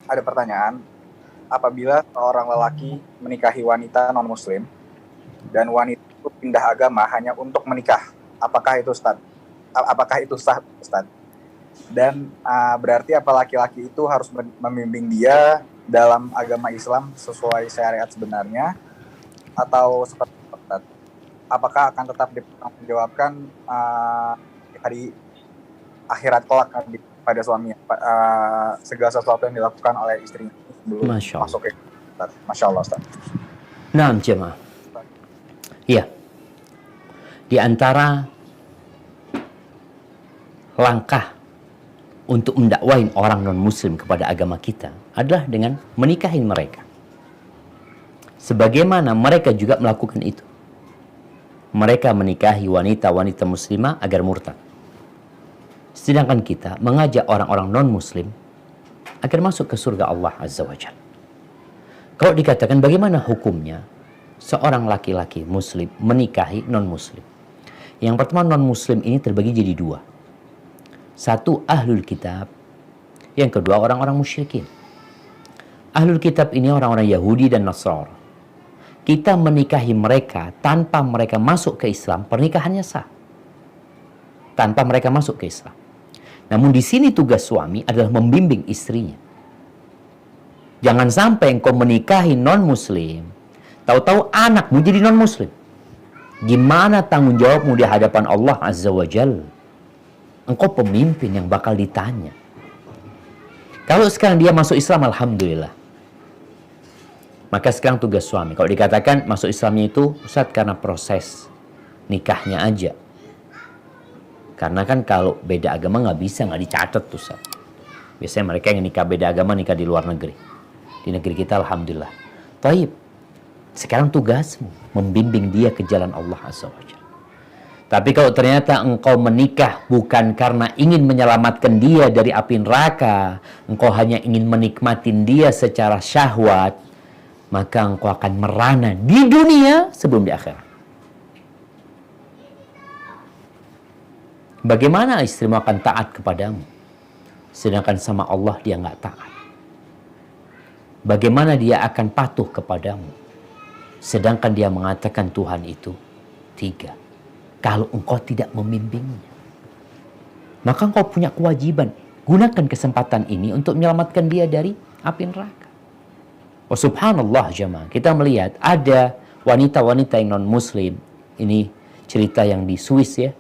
ada pertanyaan, apabila seorang lelaki menikahi wanita non-muslim dan wanita itu pindah agama hanya untuk menikah, apakah itu Ustaz? Apakah itu sah, Ustaz? Dan berarti apa laki-laki itu harus membimbing dia dalam agama Islam sesuai syariat sebenarnya, atau seperti itu, Ustaz? Apakah akan tetap dipertanggungjawabkan di akhirat kelak pada suaminya, segala sesuatu yang dilakukan oleh istrinya sebelum masuk ke Ustaz? Masya Allah, Ustaz. Nah, jemaah. Ya, di antara langkah untuk mendakwain orang non-muslim kepada agama kita adalah dengan menikahi mereka. Sebagaimana mereka juga melakukan itu. Mereka menikahi wanita-wanita muslimah agar murtad. Sedangkan kita mengajak orang-orang non-muslim agar masuk ke surga Allah Azza wa Jalla. Kalau dikatakan bagaimana hukumnya seorang laki-laki muslim menikahi non-muslim. Yang pertama, non-muslim ini terbagi jadi dua. Satu, ahlul kitab. Yang kedua, orang-orang musyrikin. Ahlul kitab ini orang-orang Yahudi dan Nasrani. Kita menikahi mereka tanpa mereka masuk ke Islam, pernikahannya sah. Tanpa mereka masuk ke Islam. Namun di sini tugas suami adalah membimbing istrinya. Jangan sampai engkau menikahi non-muslim, tahu-tahu anakmu jadi non-muslim. Gimana tanggung jawabmu di hadapan Allah Azza wa Jalla? Engkau pemimpin yang bakal ditanya. Kalau sekarang dia masuk Islam, alhamdulillah. Maka sekarang tugas suami. Kalau dikatakan masuk Islamnya itu, Ustaz, karena proses nikahnya aja. Karena kan kalau beda agama nggak bisa, nggak dicatat tuh, Ustaz. Biasanya mereka yang nikah beda agama nikah di luar negeri. Di negeri kita alhamdulillah. Taib. Sekarang tugasmu membimbing dia ke jalan Allah Azza wa Jalla. Tapi kalau ternyata engkau menikah bukan karena ingin menyelamatkan dia dari api neraka, engkau hanya ingin menikmatin dia secara syahwat, maka engkau akan merana di dunia sebelum di akhirat. Bagaimana istrimu akan taat kepadamu, sedangkan sama Allah dia nggak taat? Bagaimana dia akan patuh kepadamu, sedangkan dia mengatakan Tuhan itu tiga? Kalau engkau tidak membimbingnya, maka engkau punya kewajiban. Gunakan kesempatan ini untuk menyelamatkan dia dari api neraka. Oh subhanallah jemaah, kita melihat ada wanita-wanita yang non-muslim. Ini cerita yang di Swiss ya.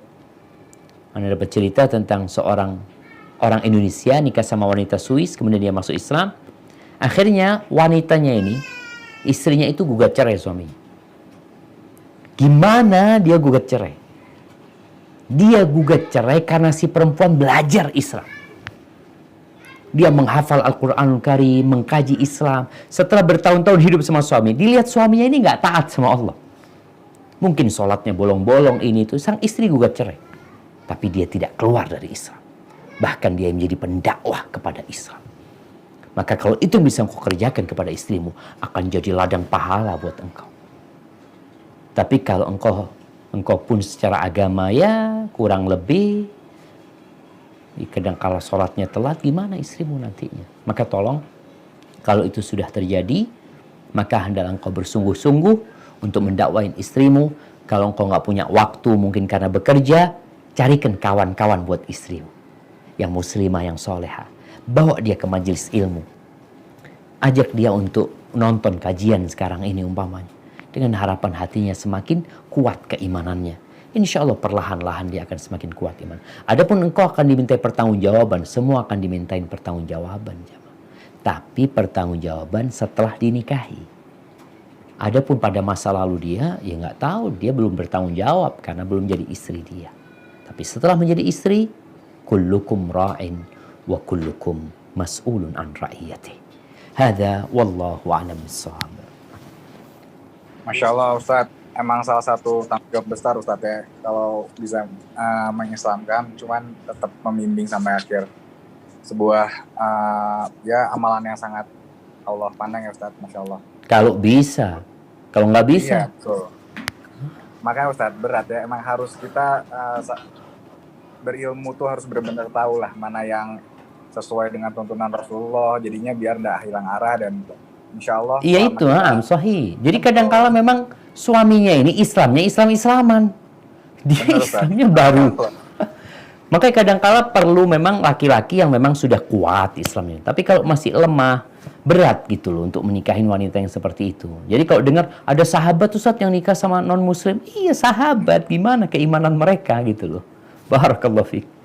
Anda dapat cerita tentang seorang orang Indonesia nikah sama wanita Swiss, kemudian dia masuk Islam. Akhirnya wanitanya ini, istrinya itu gugat cerai suaminya. Gimana dia gugat cerai? Dia gugat cerai karena si perempuan belajar Islam. Dia menghafal Al-Quranul Karim, mengkaji Islam. Setelah bertahun-tahun hidup sama suami, dilihat suaminya ini nggak taat sama Allah. Mungkin sholatnya bolong-bolong ini itu, sang istri gugat cerai. Tapi dia tidak keluar dari Islam. Bahkan dia menjadi pendakwah kepada Islam. Maka kalau itu bisa engkau kerjakan kepada istrimu, akan jadi ladang pahala buat engkau. Tapi kalau engkau pun secara agama ya kurang lebih, kadang kala sholatnya telat, gimana istrimu nantinya? Maka tolong, kalau itu sudah terjadi, maka hendaklah engkau bersungguh-sungguh untuk mendakwain istrimu. Kalau engkau nggak punya waktu mungkin karena bekerja, carikan kawan-kawan buat istrimu yang muslimah, yang soleha. Bawa dia ke majelis ilmu. Ajak dia untuk nonton kajian sekarang ini umpamanya. Dengan harapan hatinya semakin kuat keimanannya. Insya Allah perlahan-lahan dia akan semakin kuat iman. Adapun engkau akan dimintai pertanggungjawaban. Semua akan dimintain pertanggungjawaban. Tapi pertanggungjawaban setelah dinikahi. Adapun pada masa lalu dia, ya nggak tahu. Dia belum bertanggung jawab karena belum jadi istri dia. Tapi setelah menjadi istri, kullukum ra'in wa kullukum mas'ulun an ra'iyatih. Hadza wallahu a'lam bissawab. Masya Allah Ustadz, emang salah satu tanggung jawab besar Ustadz ya, kalau bisa mengislamkan, cuman tetap membimbing sampai akhir. Sebuah ya amalan yang sangat Allah pandang ya Ustadz, Masya Allah. Kalau bisa, kalau nggak bisa. Iya, betul. Makanya Ustadz berat ya, emang harus kita berilmu tuh harus benar-benar tahu lah mana yang sesuai dengan tuntunan Rasulullah, jadinya biar tidak hilang arah dan insya Allah. Iya itu, sahih. Jadi kadangkala memang suaminya ini Islamnya Islam-Islaman. Dia Benar, Ustaz. Islamnya baru. Makanya kadangkala perlu memang laki-laki yang memang sudah kuat Islamnya. Tapi kalau masih lemah, berat gitu loh untuk menikahin wanita yang seperti itu. Jadi kalau dengar ada sahabat Ustaz yang nikah sama non-muslim, iya sahabat, gimana keimanan mereka gitu loh. Barakallahu fiik.